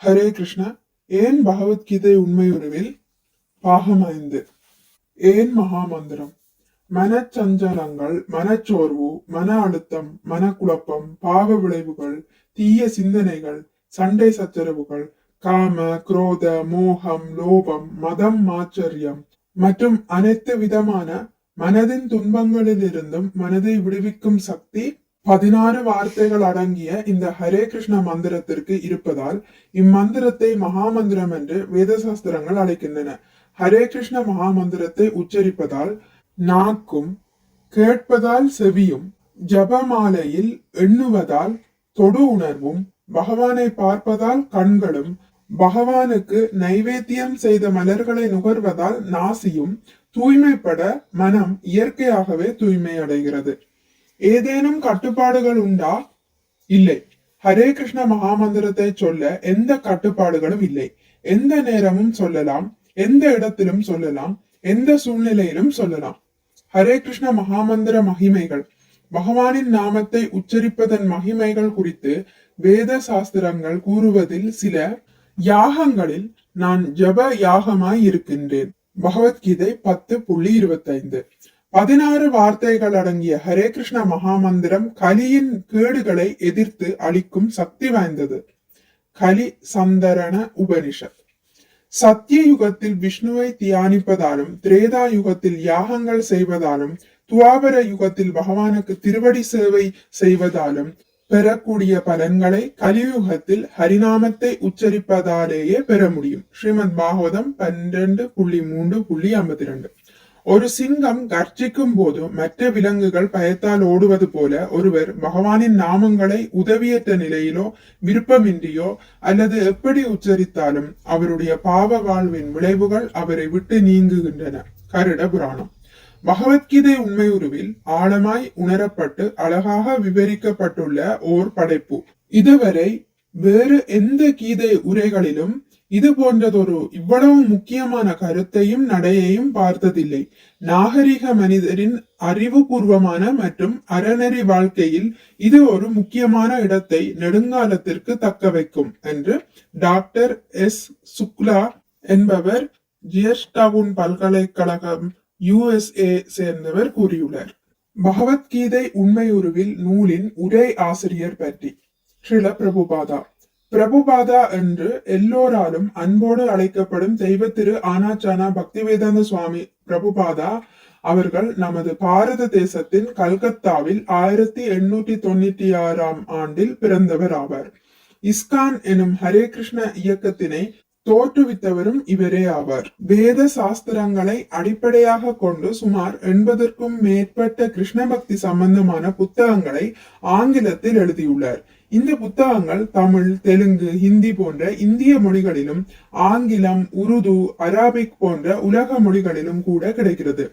ஹரே கிருஷ்ணா. ஏன் பகவத்கீதை உண்மையுருவில் பாகம் 5. ஏன் மகாமந்திரம்? மனச்சஞ்சலங்கள், மனச்சோர்வு, மன அழுத்தம், மனக்குழப்பம், பாவ விளைவுகள், தீய சிந்தனைகள், சண்டை சச்சரவுகள், காம, குரோத, மோகம், லோபம், மதம், மாச்சரியம் மற்றும் அனைத்து விதமான மனதின் துன்பங்களிலிருந்தும் மனதை விடுவிக்கும் சக்தி 16 வார்த்தைகள் அடங்கிய இந்த ஹரே கிருஷ்ண மந்திரத்திற்கு இருப்பதால் இம்மந்திரத்தை மகாமந்திரம் என்று வேத சாஸ்திரங்கள் அழைக்கின்றன. ஹரே கிருஷ்ண மகாமந்திரத்தை உச்சரிப்பதால் நாக்கும், கேட்பதால் செவியும், ஜபமாலையில் எண்ணுவதால் தொடு உணர்வும், பகவானை பார்ப்பதால் கண்களும், பகவானுக்கு நைவேத்தியம் செய்த மலர்களை நுகர்வதால் நாசியும் தூய்மைப்பட மனம் இயற்கையாகவே தூய்மை அடைகிறது. ஏதேனும் கட்டுப்பாடுகள் உண்டா? இல்லை. ஹரே கிருஷ்ண மகாமந்திரத்தை சொல்ல எந்த கட்டுப்பாடுகளும் இல்லை. எந்த நேரமும் சொல்லலாம், எந்த இடத்திலும் சொல்லலாம், எந்த சூழ்நிலையிலும் சொல்லலாம். ஹரே கிருஷ்ண மகாமந்திர மகிமைகள், பகவானின் நாமத்தை உச்சரிப்பதன் மகிமைகள் குறித்து வேத சாஸ்திரங்கள் கூறுவதில் சில யாகங்களில் நான் ஜப யாகமாய் இருக்கின்றேன். பகவத்கீதை 10.25. 16 வார்த்தைகள் அடங்கிய ஹரே கிருஷ்ண மகாமந்திரம் கலியின் கேடுகளை எதிர்த்து அளிக்கும் சக்தி வாய்ந்தது. கலி சந்தரண உபனிஷத். சத்திய யுகத்தில் விஷ்ணுவை தியானிப்பதாலும், திரேதா யுகத்தில் யாகங்கள் செய்வதாலும், துவாபர யுகத்தில் பகவானுக்கு திருவடி சேவை செய்வதாலும் பெறக்கூடிய பலன்களை கலியுகத்தில் ஹரிநாமத்தை உச்சரிப்பதாலேயே பெற முடியும். ஸ்ரீமத் பாகவதம் 12.3.52. ஒரு சிங்கம் கர்ஜிக்கும் போது மற்ற விலங்குகள் பயத்தால் ஓடுவது போல ஒருவர் பகவானின் நாமங்களை உதவியற்ற நிலையிலோ விருப்பமின்றியோ அல்லது எப்படி உச்சரித்தாலும் அவருடைய பாவ வாழ்வின் விளைவுகள் அவரை விட்டு நீங்குகின்றன. கருட புராணம். பகவத்கீதை உண்மையுருவில் ஆழமாய் உணரப்பட்டு அழகாக விவரிக்கப்பட்டுள்ள ஓர் படைப்பு. இதுவரை வேறு எந்த கீதை உரைகளிலும் இது போன்றதொரு இவ்வளவு முக்கியமான கருத்தையும் நடையையும் பார்த்ததில்லை. நாகரிக மனிதரின் அறிவுபூர்வமான மற்றும் அறநெறி வாழ்க்கையில் இது ஒரு முக்கியமான இடத்தை நெடுங்காலத்திற்கு தக்க வைக்கும் என்று டாக்டர் எஸ். சுக்லா என்பவர் ஜியர்ஸ்டவுன் பல்கலைக்கழகம் USA சேர்ந்தவர் கூறியுள்ளார். பகவத்கீதை உண்மையுருவில் நூலின் உரை ஆசிரியர் பற்றி. ஸ்ரீல பிரபுபாதா. பிரபுபாதா என்று எல்லோராலும் அன்போடு அழைக்கப்படும் தெய்வ திரு ஆனாச்சானா பக்திவேதாந்த சுவாமி பிரபுபாதா அவர்கள் நமது பாரத தேசத்தின் கல்கத்தாவில் 1896 ஆண்டில் பிறந்தவர் ஆவார். இஸ்கான் எனும் ஹரே கிருஷ்ண இயக்கத்தினை தோற்றுவித்தவரும் இவரே ஆவார். வேத சாஸ்திரங்களை அடிப்படையாக கொண்டு சுமார் 80க்கும் மேற்பட்ட கிருஷ்ண பக்தி சம்பந்தமான புத்தகங்களை ஆங்கிலத்தில் எழுதியுள்ளார். இந்த புத்தகங்கள் தமிழ், தெலுங்கு, ஹிந்தி போன்ற இந்திய மொழிகளிலும், ஆங்கிலம், உருது, அராபிக் போன்ற உலக மொழிகளிலும் கூட கிடைக்கிறது.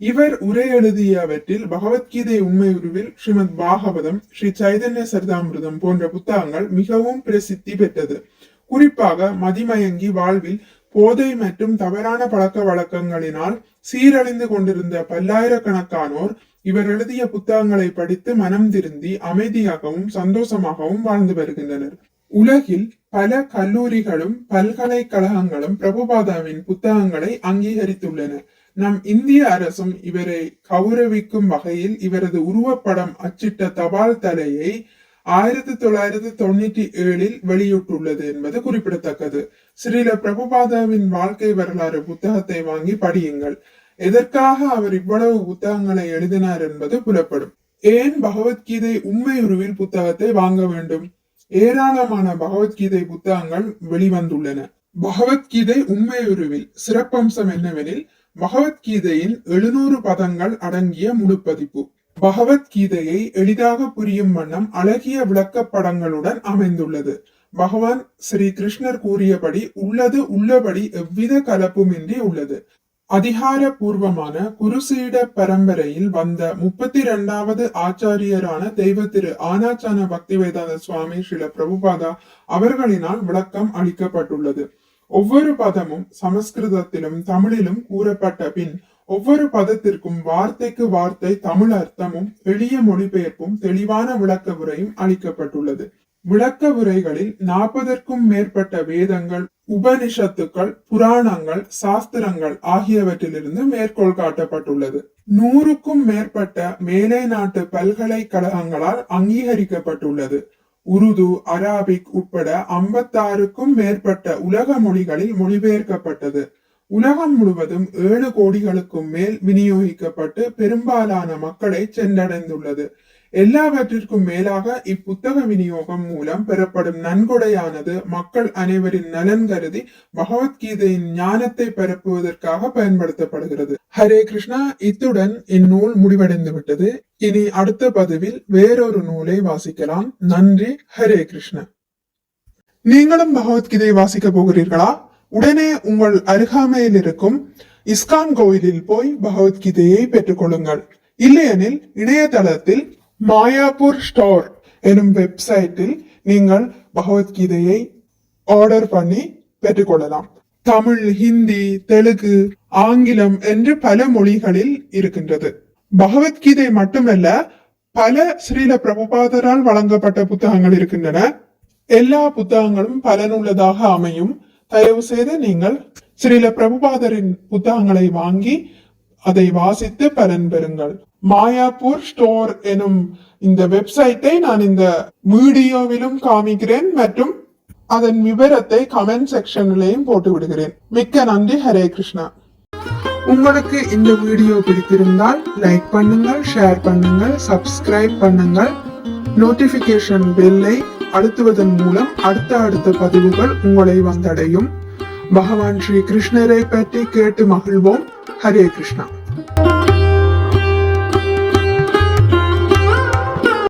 இவர் உரை எழுதியவற்றில் பகவத்கீதை உண்மையுருவில், ஸ்ரீமத் பாகவதம், ஸ்ரீ சைதன்ய சரிதாமிருதம் போன்ற புத்தகங்கள் மிகவும் பிரசித்தி பெற்றது. குறிப்பாக மதிமயங்கி வாழ்வில் போதை மற்றும் தவறான பழக்க வழக்கங்களினால் சீரழிந்து கொண்டிருந்த பல்லாயிரக்கணக்கானோர் இவர் எழுதிய புத்தகங்களை படித்து மனம் திருந்தி அமைதியாகவும் சந்தோஷமாகவும் வாழ்ந்து வருகின்றனர். உலகில் பல கல்லூரிகளும் பல்கலைக்கழகங்களும் பிரபுபாதாவின் புத்தகங்களை அங்கீகரித்துள்ளன. நம் இந்திய அரசும் இவரை கௌரவிக்கும் வகையில் இவரது உருவப்படம் அச்சிட்ட தபால் தலையை 1997 வெளியிட்டுள்ளது என்பது குறிப்பிடத்தக்கது. ஸ்ரீல பிரபுபாதாவின் வாழ்க்கை வரலாறு புத்தகத்தை வாங்கி படியுங்கள். எதற்காக அவர் இவ்வளவு புத்தகங்களை எழுதினார் என்பது புலப்படும். ஏன் பகவத்கீதை உண்மையுருவில் புத்தகத்தை வாங்க வேண்டும்? ஏராளமான பகவத்கீதை புத்தகங்கள் வெளிவந்துள்ளன. பகவத்கீதை உண்மையுருவில் சிறப்பம்சம் என்னவெனில், பகவத்கீதையின் 700 பதங்கள் அடங்கிய முழுப்பதிப்பு. பகவத்கீதையை எளிதாக புரியும் வண்ணம் அழகிய விளக்கப்படங்களுடன் அமைந்துள்ளது. பகவான் ஸ்ரீ கிருஷ்ணர் கூறியபடி உள்ளது உள்ளபடி எவ்வித கலப்புமின்றி உள்ளது. அதிகாரபூர்வமான குருசீட பரம்பரையில் வந்த 32வது ஆச்சாரியரான தெய்வ திரு ஆனாச்சான பக்திவேதாந்த சுவாமி ஸ்ரீல பிரபுபாதா அவர்களினால் விளக்கம் அளிக்கப்பட்டுள்ளது. ஒவ்வொரு பதமும் சமஸ்கிருதத்திலும் தமிழிலும் கூறப்பட்ட பின் ஒவ்வொரு பதத்திற்கும் வார்த்தைக்கு வார்த்தை தமிழ் அர்த்தமும் எளிய மொழிபெயர்ப்பும் தெளிவான விளக்க உரையும் அளிக்கப்பட்டுள்ளது. விளக்க உரைகளில் 40க்கும் மேற்பட்ட வேதங்கள், உபனிஷத்துக்கள், புராணங்கள், சாஸ்திரங்கள் ஆகியவற்றிலிருந்து மேற்கோள் காட்டப்பட்டுள்ளது. 100க்கும் மேற்பட்ட மேலை நாட்டு பல்கலைக்கழகங்களால் அங்கீகரிக்கப்பட்டுள்ளது. உருது, அராபிக் உட்பட 56க்கும் மேற்பட்ட உலக மொழிகளில் மொழிபெயர்க்கப்பட்டது. உலகம் முழுவதும் 7 கோடிகளுக்கும் மேல் விநியோகிக்கப்பட்டு பெரும்பாலான மக்களை சென்றடைந்துள்ளது. எல்லாவற்றிற்கும் மேலாக இப்புத்தக விநியோகம் மூலம் பெறப்படும் நன்கொடையானது மக்கள் அனைவரின் நலன் கருதி பகவத்கீதையின் ஞானத்தை பரப்புவதற்காக பயன்படுத்தப்படுகிறது. ஹரே கிருஷ்ணா. இத்துடன் இந்நூல் முடிவடைந்து விட்டது. இனி அடுத்த பதிவில் வேறொரு நூலை வாசிக்கலாம். நன்றி. ஹரே கிருஷ்ணா. நீங்களும் பகவத்கீதை வாசிக்க போகிறீர்களா? உடனே உங்கள் அருகாமையில் இருக்கும் இஸ்கான் கோயிலில் போய் பகவத்கீதையை பெற்றுக் கொள்ளுங்கள். இல்லையெனில் இணையதளத்தில் மாயாப்பூர் ஸ்டோர் எனும் வெப்சைட்டில் நீங்கள் பகவத்கீதையை ஆர்டர் பண்ணி பெற்றுக்கொள்ளலாம். தமிழ், ஹிந்தி, தெலுங்கு, ஆங்கிலம் என்று பல மொழிகளில் இருக்கின்றது. பகவத்கீதை மட்டுமல்ல, பல ஸ்ரீல பிரபுபாதரால் வழங்கப்பட்ட புத்தகங்கள் இருக்கின்றன. எல்லா புத்தகங்களும் பலனுள்ளதாக அமையும். தயவு செய்து நீங்கள் ஸ்ரீல பிரபுபாதரின் புத்தகங்களை வாங்கி அதை வாசித்து பலன் பெறுங்கள். மாயாப்பூர் ஸ்டோர் எனும் இந்த வெப்சைட்டை நான் இந்த வீடியோவிலும் காமிக்கிறேன் மற்றும் அதன் விவரத்தை கமெண்ட் செக்ஷன்லையும் போட்டு விடுகிறேன். மிக்க நன்றி. ஹரே கிருஷ்ணா. உங்களுக்கு இந்த வீடியோ பிடித்திருந்தால் லைக் பண்ணுங்கள், ஷேர் பண்ணுங்கள், சப்ஸ்கிரைப் பண்ணுங்கள். நோட்டிபிகேஷன் பெல்லை அழுத்துவதன் மூலம் அடுத்த பதிவுகள் உங்களை வந்தடையும். பகவான் ஸ்ரீ கிருஷ்ணரை பற்றி கேட்டு மகிழ்வோம். ஹரே கிருஷ்ணா.